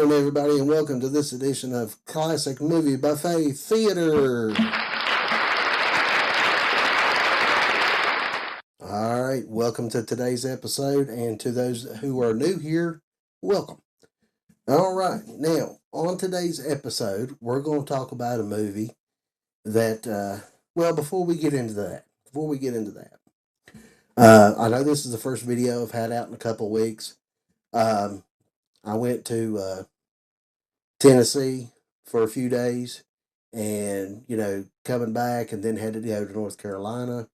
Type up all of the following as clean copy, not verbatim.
evening, everybody, and welcome to this edition of Classic Movie Buffet Theater. All right, welcome to today's episode, and to those who are new here, welcome. All right, now, on today's episode, we're going to talk about a movie that, before we get into that, I know this is the first video I've had out in a couple of weeks. I went to Tennessee for a few days, and coming back, and then had to go to North Carolina,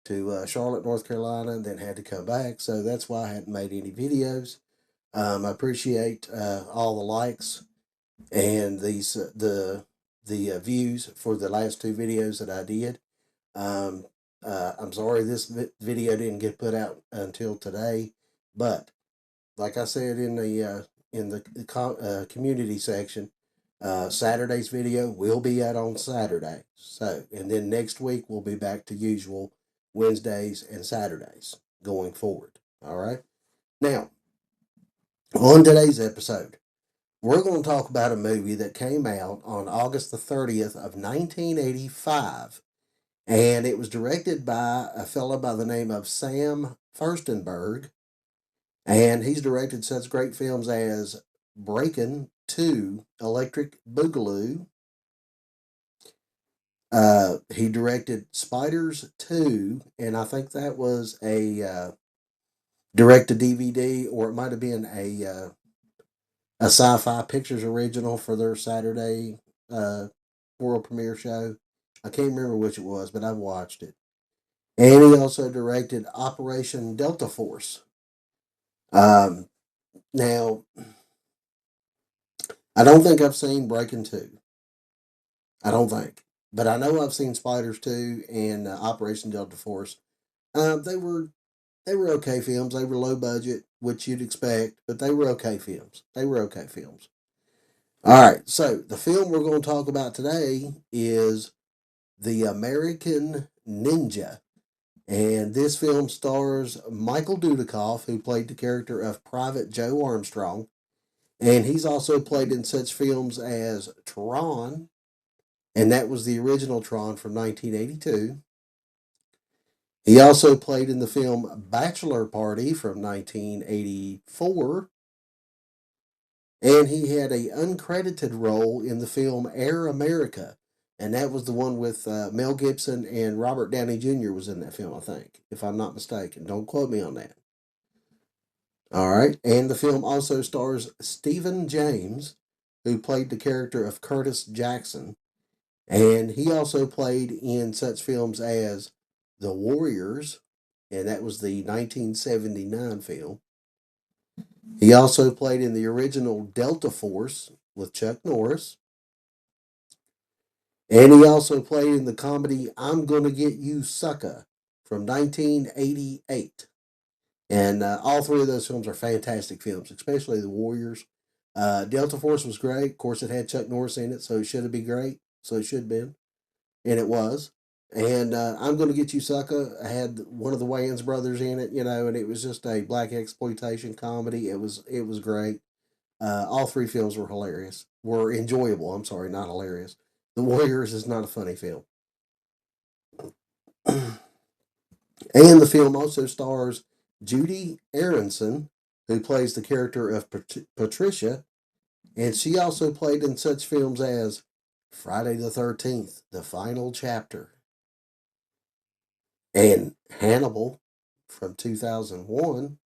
to Charlotte, North Carolina, and then had to come back. So that's why I hadn't made any videos. I appreciate all the likes and the views for the last two videos that I did. I'm sorry this video didn't get put out until today, but like I said in the community section, Saturday's video will be out on Saturday. So, and then next week we'll be back to usual Wednesdays and Saturdays going forward. All right. Now, on today's episode, we're going to talk about a movie that came out on August the 30th of 1985. And it was directed by a fellow by the name of Sam Firstenberg. And he's directed such great films as Breakin' 2, Electric Boogaloo. He directed Spiders 2, and I think that was a direct-to-DVD, or it might have been a Sci-Fi Pictures original for their Saturday world premiere show. I can't remember which it was, but I've watched it. And he also directed Operation Delta Force. Now, I don't think I've seen Breakin' 2. I don't think. But I know I've seen Spiders 2 and Operation Delta Force. They were okay films. They were low budget, which you'd expect, but they were okay films. All right, so the film we're going to talk about today is The American Ninja. And this film stars Michael Dudikoff, who played the character of Private Joe Armstrong. And he's also played in such films as Tron, and that was the original Tron from 1982. He also played in the film Bachelor Party from 1984. And he had an uncredited role in the film Air America. And that was the one with Mel Gibson, and Robert Downey Jr. was in that film, I think, if I'm not mistaken. Don't quote me on that. All right. And the film also stars Stephen James, who played the character of Curtis Jackson. And he also played in such films as The Warriors, and that was the 1979 film. He also played in the original Delta Force with Chuck Norris. And he also played in the comedy I'm Gonna Get You Sucker from 1988. And all three of those films are fantastic films, especially The Warriors. Delta Force was great. Of course, it had Chuck Norris in it, so it should have been great. So it should have been. And it was. And I'm Gonna Get You Sucker had one of the Wayans brothers in it, and it was just a black exploitation comedy. It was great. All three films were hilarious. Were enjoyable. I'm sorry, not hilarious. The Warriors is not a funny film. And the film also stars Judy Aronson, who plays the character of Patricia, and she also played in such films as Friday the 13th, The Final Chapter, and Hannibal from 2001.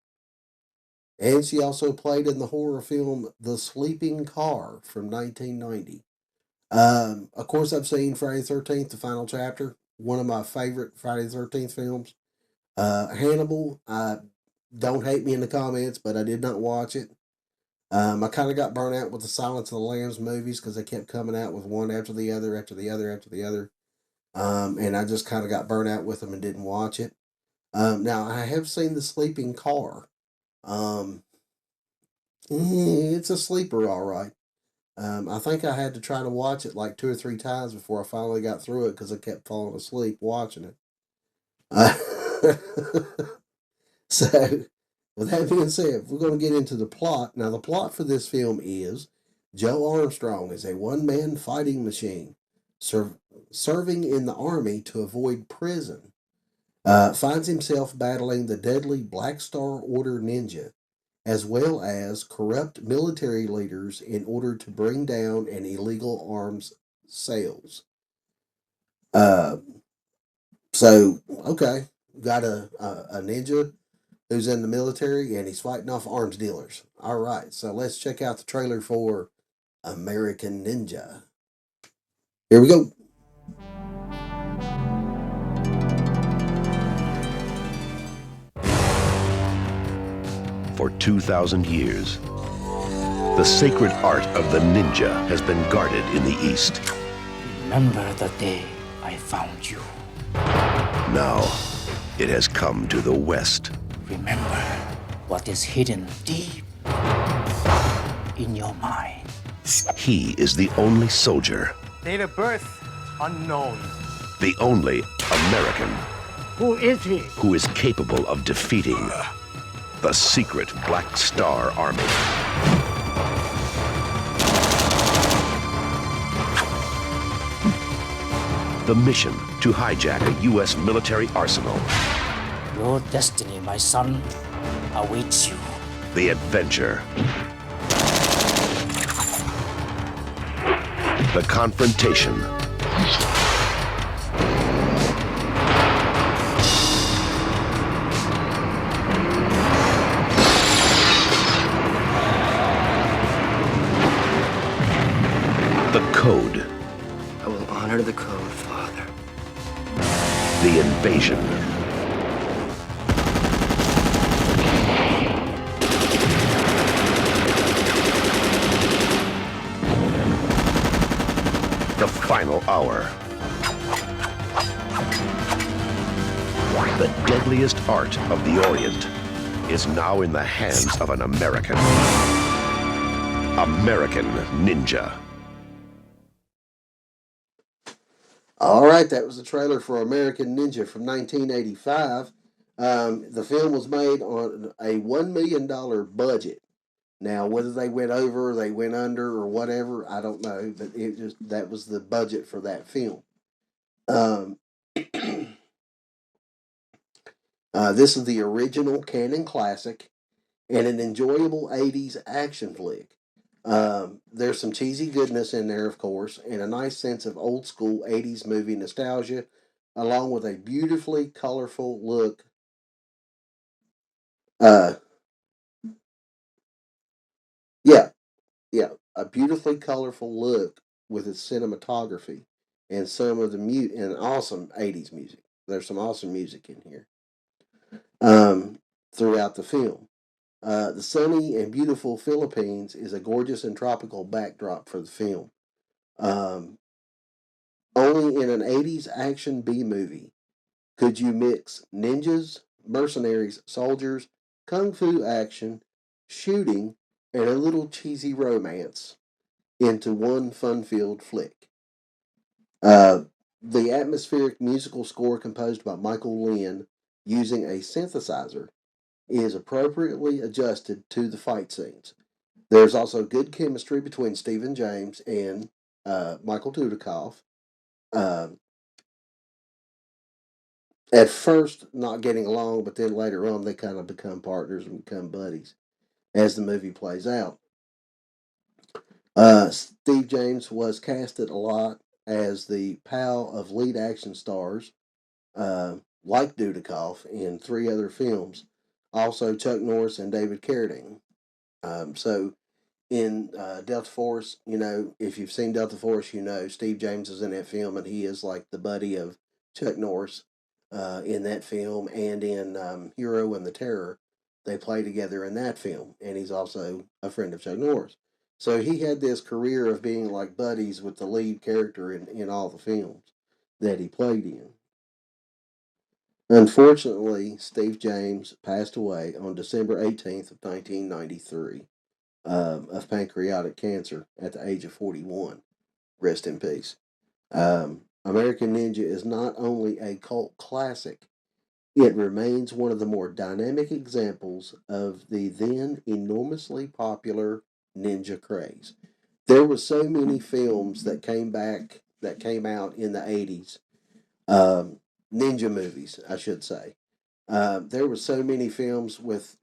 And she also played in the horror film The Sleeping Car from 1990. Of course, I've seen Friday the 13th, The Final Chapter, one of my favorite Friday the 13th films. Hannibal, don't hate me in the comments, but I did not watch it. I kind of got burnt out with the Silence of the Lambs movies because they kept coming out with one after the other, and I just kind of got burnt out with them and didn't watch it. Now, I have seen The Sleeping Car. It's a sleeper, all right. I think I had to try to watch it like 2 or 3 times before I finally got through it because I kept falling asleep watching it. So, with that being said, we're going to get into the plot. Now, the plot for this film is Joe Armstrong is a one-man fighting machine, serving in the Army to avoid prison. Finds himself battling the deadly Black Star Order ninja, as well as corrupt military leaders in order to bring down an illegal arms sales. Uh, okay, got a ninja who's in the military and he's fighting off arms dealers. All right, so let's check out the trailer for American Ninja. Here we go. For 2,000 years, the sacred art of the ninja has been guarded in the East. Remember the day I found you. Now, it has come to the West. Remember what is hidden deep in your mind. He is the only soldier, Date of birth unknown. the only American Who is he? who is capable of defeating the secret Black Star Army. The mission to hijack a U.S. military arsenal. Your destiny, my son, awaits you. The adventure. The confrontation. The code. I will honor the code, Father. The invasion. The final hour. The deadliest art of the Orient is now in the hands of an American. American Ninja. All right, that was the trailer for American Ninja from 1985. The film was made on a $1 million budget. Now, whether they went over, they went under, or whatever, I don't know. But that was the budget for that film. This is the original canon classic and an enjoyable 80s action flick. There's some cheesy goodness in there, of course, and a nice sense of old school 80s movie nostalgia, along with a beautifully colorful look. Yeah, yeah, a beautifully colorful look with its cinematography and some of the and awesome 80s music. There's some awesome music in here throughout the film. The sunny and beautiful Philippines is a gorgeous and tropical backdrop for the film. Um, Only in an 80s action B movie could you mix ninjas, mercenaries, soldiers, kung fu action, shooting, and a little cheesy romance into one fun filled flick. Uh, the atmospheric musical score composed by Michael Lynn using a synthesizer is appropriately adjusted to the fight scenes. There's also good chemistry between Stephen James and Michael Dudikoff. Uh, at first, not getting along, but then later on, they kind of become partners and become buddies as the movie plays out. Steve James was casted a lot as the pal of lead action stars like Dudikoff in three other films. Also, Chuck Norris and David Carradine. So in Delta Force, if you've seen Delta Force, Steve James is in that film, and he is like the buddy of Chuck Norris in that film, and in Hero and the Terror, they play together in that film, and he's also a friend of Chuck Norris. So he had this career of being like buddies with the lead character in all the films that he played in. Unfortunately, Steve James passed away on December 18th of 1993 of pancreatic cancer at the age of 41. Rest in peace. American Ninja is not only a cult classic, it remains one of the more dynamic examples of the then enormously popular ninja craze. There were so many films that came out in the 80s, ninja movies, I should say. There were so many films with,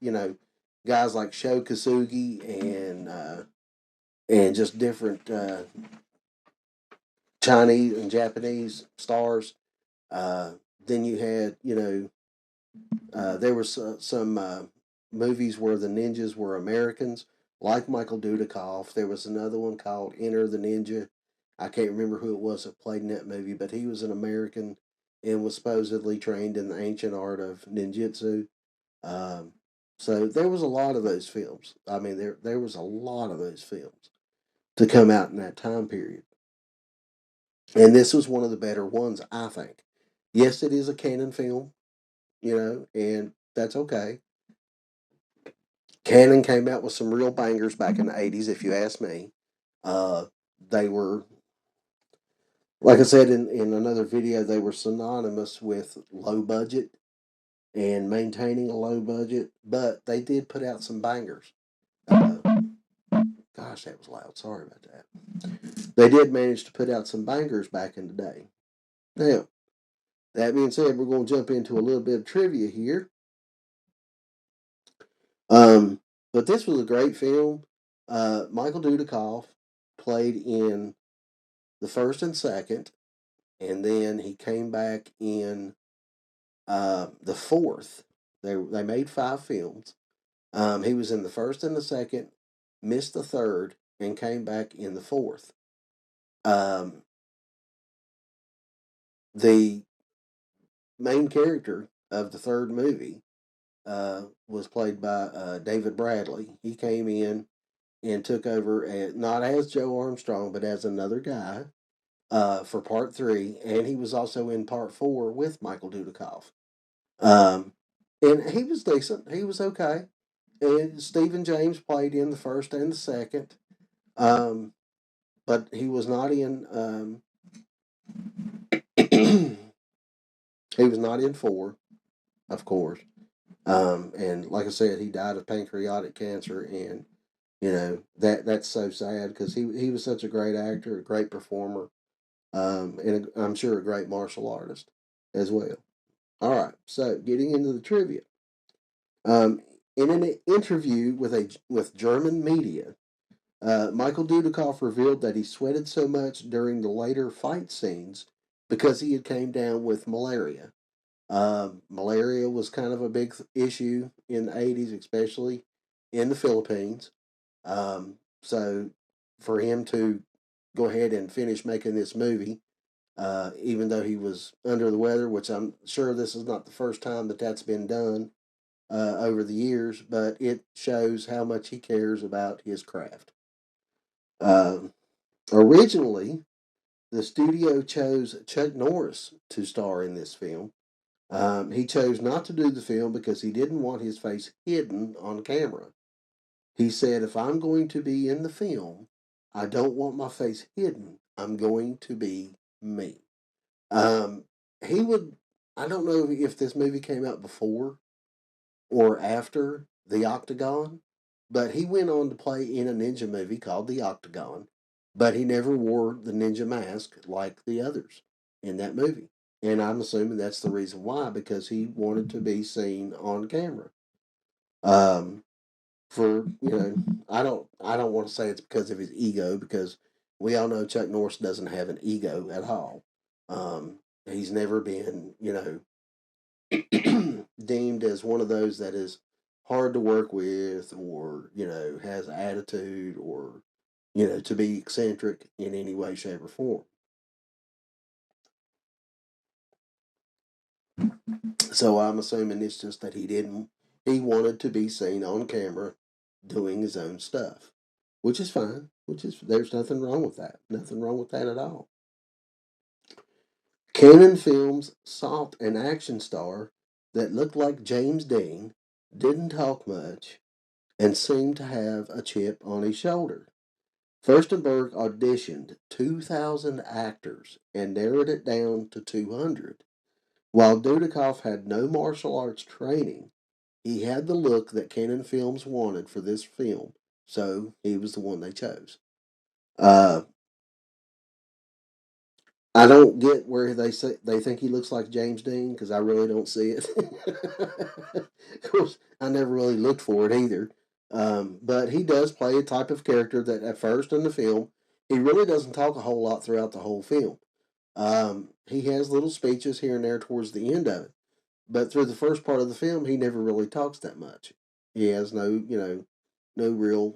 guys like Sho Kosugi and just different Chinese and Japanese stars. Then you had, there were some movies where the ninjas were Americans, like Michael Dudikoff. There was another one called Enter the Ninja. I can't remember who it was that played in that movie, but he was an American and was supposedly trained in the ancient art of ninjutsu. Um, so there was a lot of those films. I mean, there was a lot of those films to come out in that time period. And this was one of the better ones, I think. Yes, it is a canon film, and that's okay. Canon came out with some real bangers back in the 80s, if you ask me. They were, like I said in another video, they were synonymous with low budget and maintaining a low budget, but they did put out some bangers. Uh, Gosh, that was loud. Sorry about that. They did manage to put out some bangers back in the day. Now, that being said, we're going to jump into a little bit of trivia here. But this was a great film. Michael Dudikoff played in the first and second, and then he came back in the fourth. They made 5 films. He was in the first and the second, missed the third, and came back in the fourth. The main character of the third movie was played by David Bradley. He came in and took over not as Joe Armstrong, but as another guy for part 3, and he was also in part 4 with Michael Dudikoff. And he was decent. He was okay. And Stephen James played in the first and the second, but he was not in. He was not in 4, of course. And like I said, he died of pancreatic cancer, and that's so sad because he was such a great actor, a great performer, and I'm sure a great martial artist as well. All right, so getting into the trivia. In an interview with German media, Michael Dudikoff revealed that he sweated so much during the later fight scenes because he had came down with malaria. Malaria was kind of a big issue in the 80s, especially in the Philippines. So for him to go ahead and finish making this movie, even though he was under the weather, which I'm sure this is not the first time that's been done over the years, but it shows how much he cares about his craft. Originally, the studio chose Chuck Norris to star in this film. He chose not to do the film because he didn't want his face hidden on camera. He said, if I'm going to be in the film, I don't want my face hidden. I'm going to be me. He would, I don't know if this movie came out before or after The Octagon, but he went on to play in a ninja movie called The Octagon, but he never wore the ninja mask like the others in that movie. And I'm assuming that's the reason why, because he wanted to be seen on camera. For I don't want to say it's because of his ego, because we all know Chuck Norris doesn't have an ego at all. He's never been, deemed as one of those that is hard to work with, or has attitude, or to be eccentric in any way, shape, or form. So I'm assuming it's just that he wanted to be seen on camera doing his own stuff, which is fine. There's nothing wrong with that. Nothing wrong with that at all. Cannon Films sought an action star that looked like James Dean, didn't talk much, and seemed to have a chip on his shoulder. Furstenberg auditioned 2,000 actors and narrowed it down to 200. While Dudikoff had no martial arts training, he had the look that Cannon Films wanted for this film, so he was the one they chose. Uh, I don't get where they say they think he looks like James Dean because I really don't see it. Of course, I never really looked for it either. But he does play a type of character that at first in the film he really doesn't talk a whole lot throughout the whole film. He has little speeches here and there towards the end of it, but through the first part of the film, he never really talks that much. He has no real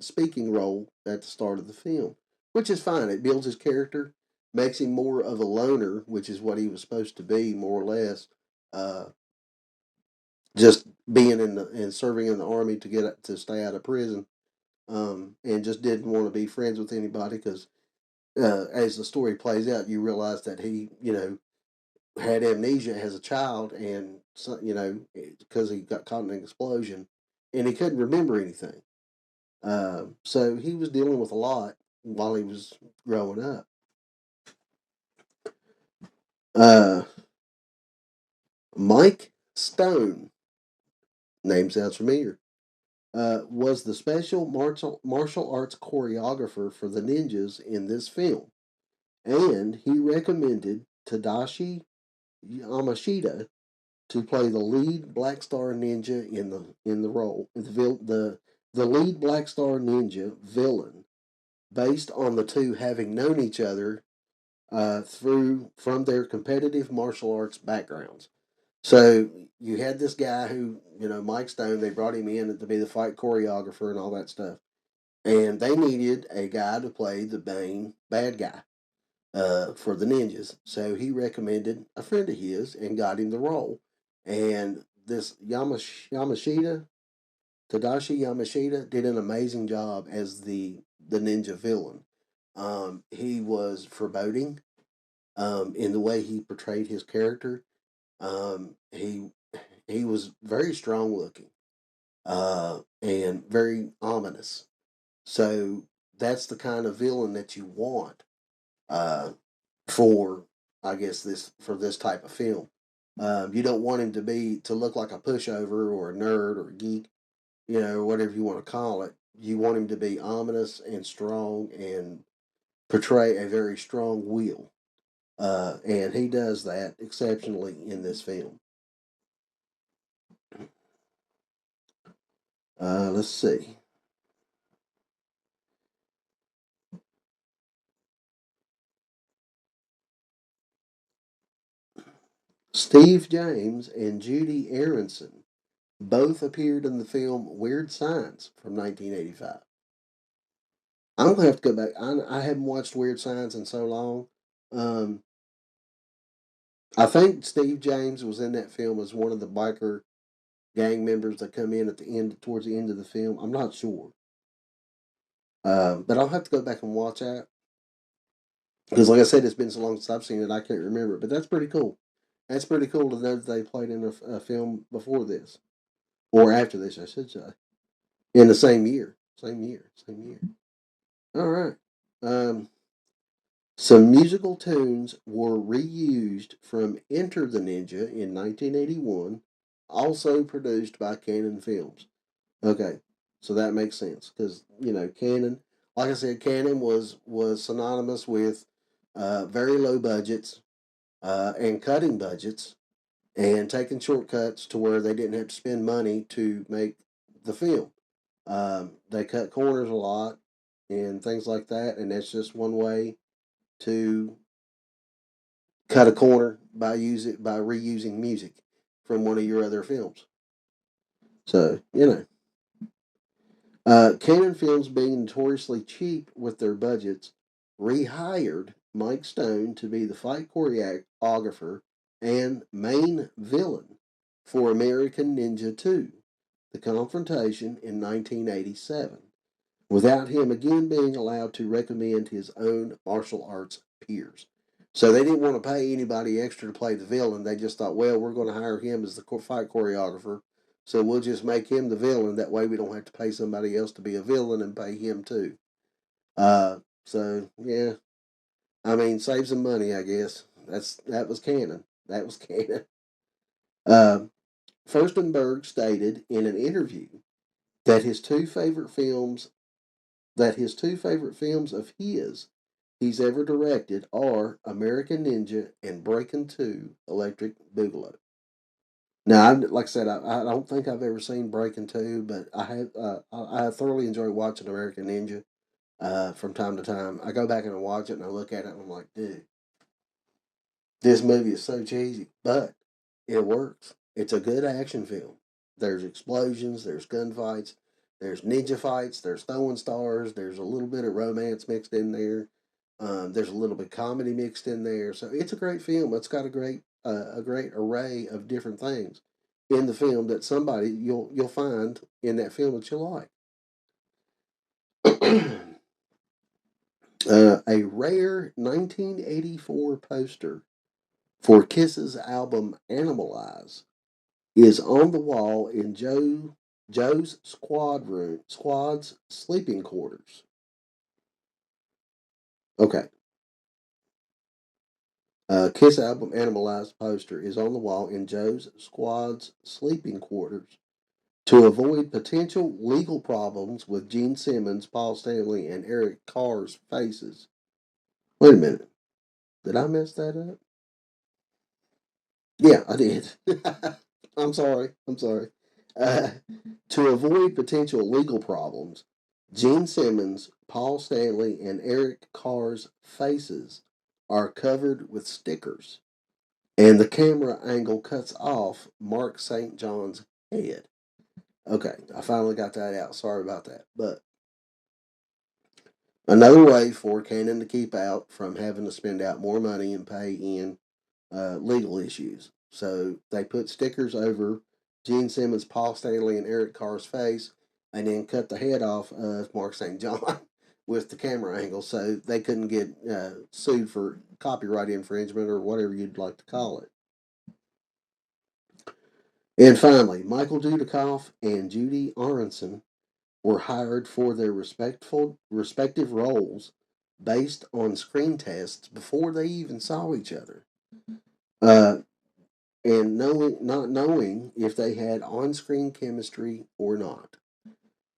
speaking role at the start of the film, which is fine. It builds his character, makes him more of a loner, which is what he was supposed to be, more or less. Uh, just being in the and serving in the army to get to stay out of prison, and just didn't want to be friends with anybody because as the story plays out, you realize that he, had amnesia as a child, and because he got caught in an explosion, and he couldn't remember anything. So he was dealing with a lot while he was growing up. Uh, Mike Stone, name sounds familiar, was the special martial arts choreographer for the ninjas in this film, and he recommended Tadashi Yamashita to play the lead Black Star Ninja in the role, the lead Black Star Ninja villain, based on the two having known each other through from their competitive martial arts backgrounds. So you had this guy who, Mike Stone. They brought him in to be the fight choreographer and all that stuff, and they needed a guy to play the main bad guy for the ninjas. So he recommended a friend of his and got him the role. And this Yamashita, Tadashi Yamashita, did an amazing job as the ninja villain. He was foreboding in the way he portrayed his character. He was very strong looking and very ominous. So that's the kind of villain that you want uh, for I guess this type of film. You don't want him to look like a pushover or a nerd or a geek, or whatever you want to call it. You want him to be ominous and strong and portray a very strong will. And he does that exceptionally in this film. Let's see. Steve James and Judy Aronson both appeared in the film Weird Science from 1985. I'm gonna have to go back. I haven't watched Weird Science in so long. Um, I think Steve James was in that film as one of the biker gang members that come in at the end, towards the end of the film. I'm not sure, but I'll have to go back and watch that because, like I said, it's been so long since I've seen it, I can't remember. But that's pretty cool. That's pretty cool to know that they played in a film before this or after this, I should say, in the same year. Same year. Same year. All right. Um, some musical tunes were reused from Enter the Ninja in 1981, also produced by Canon Films. Okay, so that makes sense because Canon, like I said, Canon was synonymous with very low budgets and cutting budgets and taking shortcuts to where they didn't have to spend money to make the film. They cut corners a lot and things like that, and that's just one way to cut a corner by reusing music from one of your other films. So Canon Films, being notoriously cheap with their budgets, rehired Mike Stone to be the fight choreographer and main villain for American Ninja 2, The Confrontation in 1987, without him again being allowed to recommend his own martial arts peers. So they didn't want to pay anybody extra to play the villain. They just thought, well, we're going to hire him as the fight choreographer. So we'll just make him the villain. That way we don't have to pay somebody else to be a villain and pay him too. So yeah, I mean, save some money, I guess. That was canon. That was canon. Uh, Furstenberg stated in an interview that his two favorite films that his two favorite films of his he's ever directed are American Ninja and Breaking 2 Electric Boogaloo. Now, like I said, I don't think I've ever seen Breaking 2, but I thoroughly enjoy watching American Ninja from time to time. I go back and I watch it and I look at it and I'm like, dude, this movie is so cheesy, but it works. It's a good action film. There's explosions, there's gunfights, there's ninja fights, there's throwing stars, there's a little bit of romance mixed in there. There's a little bit of comedy mixed in there, so it's a great film. It's got a great array of different things in the film that somebody you'll find in that film that you like. A rare 1984 poster for Kiss's album Animalize is on the wall in Joe's squad's sleeping quarters. Okay. Kiss album Animalized poster is on the wall in Joe's squad's sleeping quarters to avoid potential legal problems with Gene Simmons, Paul Stanley, and Eric Carr's faces. Wait a minute. Did I mess that up? Yeah, I did. I'm sorry. I'm sorry. Uh, to avoid potential legal problems, Gene Simmons, Paul Stanley, and Eric Carr's faces are covered with stickers, and the camera angle cuts off Mark St. John's head. Okay, I finally got that out. Sorry about that. But another way for Canon to keep out from having to spend out more money and pay in legal issues. So they put stickers over Gene Simmons, Paul Stanley, and Eric Carr's face, and then cut the head off of Mark St. John with the camera angle, so they couldn't get sued for copyright infringement or whatever you'd like to call it. And finally, Michael Dudikoff and Judy Aronson were hired for their respective roles based on screen tests before they even saw each other. Uh, and not knowing if they had on-screen chemistry or not.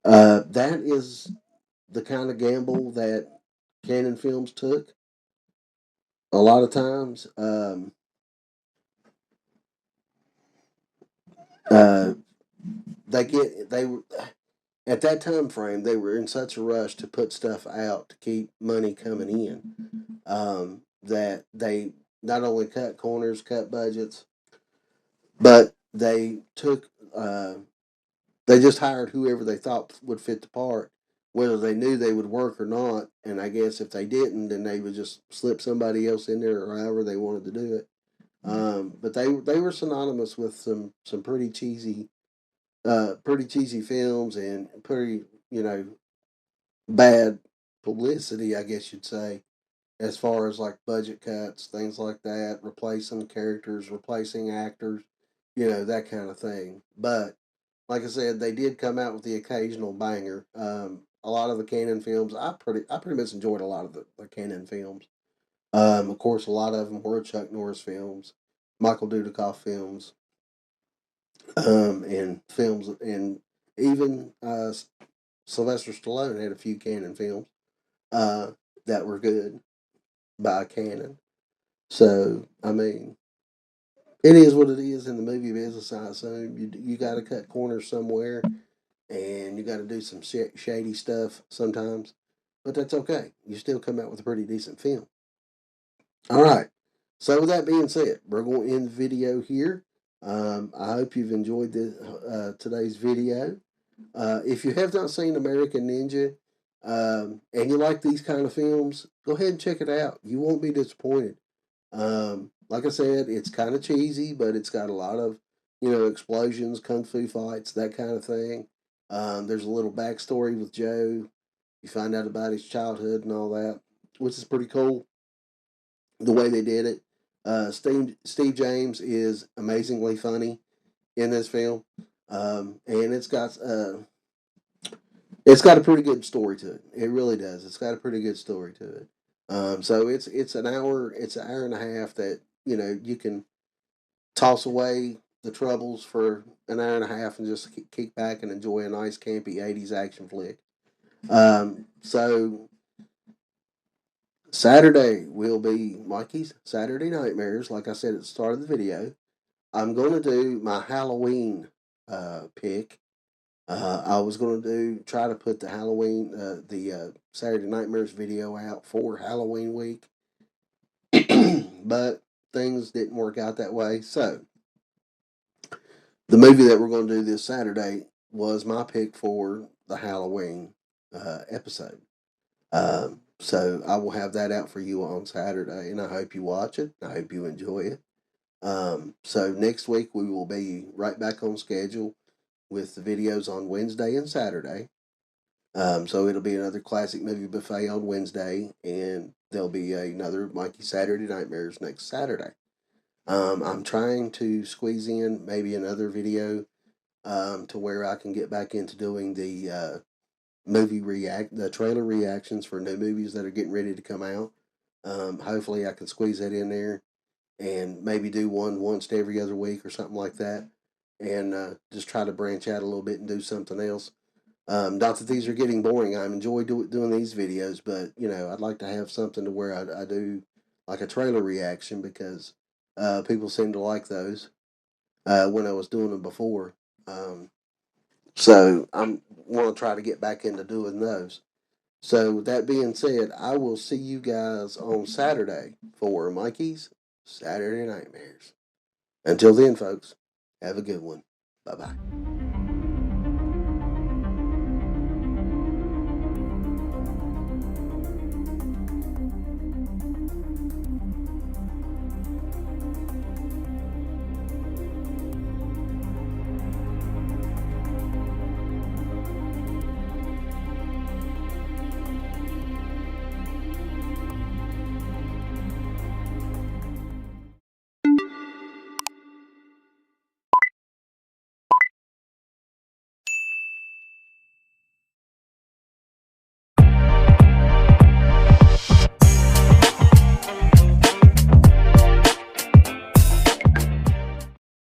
That is the kind of gamble that Canon Films took. A lot of times, uh, they were at that time frame they were in such a rush to put stuff out to keep money coming in, that they not only cut corners, cut budgets, but they took they just hired whoever they thought would fit the part, whether they knew they would work or not. And I guess if they didn't, then they would just slip somebody else in there or however they wanted to do it. But they were synonymous with some pretty cheesy films and pretty bad publicity, I guess you'd say, as far as like budget cuts, things like that, replacing characters, replacing actors, that kind of thing. But like I said, they did come out with the occasional banger. A lot of the Canon films, I pretty much enjoyed a lot of the Canon films. Of course, a lot of them were Chuck Norris films, Michael Dudikoff films, and films, and even Sylvester Stallone had a few Canon films uh, that were good by Canon. So, I mean, it is what it is in the movie business, I assume. You got to cut corners somewhere, and you got to do some shady stuff sometimes. But that's okay. You still come out with a pretty decent film. All right. So, with that being said, we're going to end the video here. I hope you've enjoyed today's video. If you have not seen American Ninja, and you like these kind of films, go ahead and check it out. You won't be disappointed. Like I said, it's kind of cheesy, but it's got a lot of, explosions, kung fu fights, that kind of thing. There's a little backstory with Joe. You find out about his childhood and all that, which is pretty cool. The way they did it. Steve James is amazingly funny in this film, and it's got a pretty good story to it. It really does. It's got a pretty good story to it. So it's an hour. It's an hour and a half that you can toss away the troubles for an hour and a half and just kick back and enjoy a nice campy '80s action flick. So Saturday will be Mikey's Saturday Nightmares. Like I said at the start of the video, I'm going to do my Halloween pick. I was going to try to put the Halloween, the Saturday Nightmares video out for Halloween week, but things didn't work out that way. So the movie that we're going to do this Saturday was my pick for the Halloween episode. So I will have that out for you on Saturday, and I hope you watch it. I hope you enjoy it. So next week we will be right back on schedule with the videos on Wednesday and Saturday. So it'll be another classic movie buffet on Wednesday, and there'll be another Mikey Saturday Nightmares next Saturday. I'm trying to squeeze in maybe another video to where I can get back into doing the the trailer reactions for new movies that are getting ready to come out. Hopefully I can squeeze that in there and maybe do one once every other week or something like that, and just try to branch out a little bit and do something else. Not that these are getting boring. I enjoy doing these videos, but I'd like to have something to where I do like a trailer reaction because people seem to like those when I was doing them before. So I'm want to try to get back into doing those. So with that being said, I will see you guys on Saturday for Mikey's Saturday Nightmares. Until then, folks, have a good one. Bye bye.